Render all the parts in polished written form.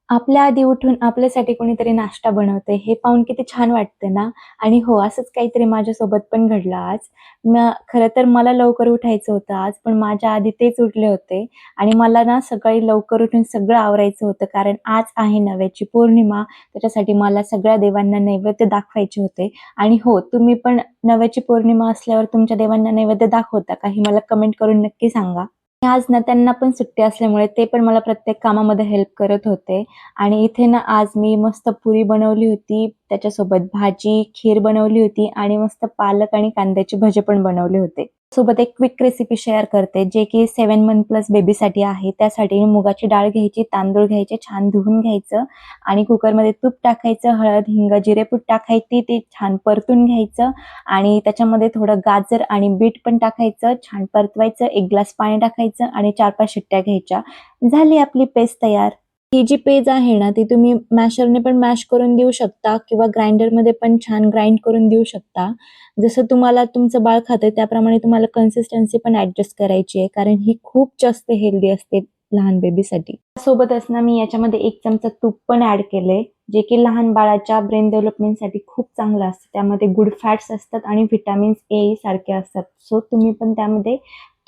आपल्या आधी उठून आपल्यासाठी कोणीतरी नाश्ता बनवतंय, हे पाहून किती छान वाटतं ना. आणि हो, असंच काहीतरी माझ्यासोबत पण घडलं आज. खरं तर मला लवकर उठायचं होतं आज, पण माझ्या आधी तेच उठले होते आणि मला ना सकाळी लवकर उठून सगळं आवरायचं होतं. कारण आज आहे नव्याची पौर्णिमा, त्याच्यासाठी मला सगळ्या देवांना नैवेद्य दाखवायचे होते. आणि हो, तुम्ही पण नव्याची पौर्णिमा असल्यावर तुमच्या देवांना नैवेद्य दाखवता का? हे मला कमेंट करून नक्की सांगा. आज ना त्यांना पण सुट्टी असल्यामुळे ते पण मला प्रत्येक कामामध्ये हेल्प करत होते. आणि इथे ना आज मी मस्त पुरी बनवली होती, त्याच्यासोबत भाजी, खीर बनवली होती आणि मस्त पालक आणि कांद्याचे भजे पण बनवले होते. सोबत एक क्विक रेसिपी शेअर करते, जे की 7 मंथ प्लस बेबीसाठी आहे. त्यासाठी मुगाची डाळ घ्यायची, तांदूळ घ्यायचे, छान धुवून घ्यायचं आणि कुकरमध्ये तूप टाकायचं, हळद, हिंग, जिरेपूड टाकायची, ते छान परतून घ्यायचं आणि त्याच्यामध्ये थोडं गाजर आणि बीट पण टाकायचं, छान परतवायचं, 1 ग्लास पाणी टाकायचं आणि 4-5 शिट्ट्या घ्यायच्या. झाली आपली पेस्ट तयार. ही जी पेज आहे ना, ती तुम्ही मॅशरने पण मॅश करून देऊ शकता किंवा ग्राइंडरमध्ये पण छान ग्राइंड करून देऊ शकता. जसं तुम्हाला तुमचं बाळ खातंय त्याप्रमाणे तुम्हाला कन्सिस्टन्सी पण ॲडजस्ट करायची आहे, कारण ही खूप जास्त हेल्दी असते लहान बेबीसाठी. सोबतच ना मी याच्यामध्ये 1 चमचा तूप पण ॲड केलंय, जे की लहान बाळाच्या ब्रेन डेव्हलपमेंटसाठी खूप चांगलं असतं. त्यामध्ये गुड फॅट्स असतात आणि व्हिटॅमिन्स ए सारखे असतात. सो तुम्ही पण त्यामध्ये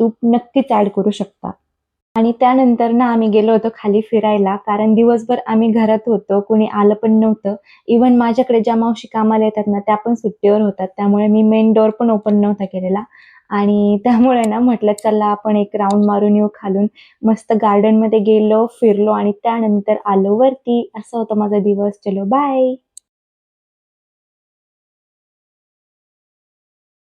तूप नक्कीच ॲड करू शकता. आणि त्यानंतर ना आम्ही गेलो होतो खाली फिरायला, कारण दिवसभर आम्ही घरात होतो, कोणी आलं पण नव्हतं. इव्हन माझ्याकडे ज्या मावशी कामाला येतात ना, त्या पण सुट्टीवर होत्या. त्यामुळे मी मेन डोअर पण ओपन नव्हता केलेला आणि त्यामुळे ना म्हटलं चला आपण एक राउंड मारून येऊ खालून. मस्त गार्डनमध्ये गेलो, फिरलो आणि त्यानंतर आलो वरती. असा होता माझा दिवस. चलो बाय.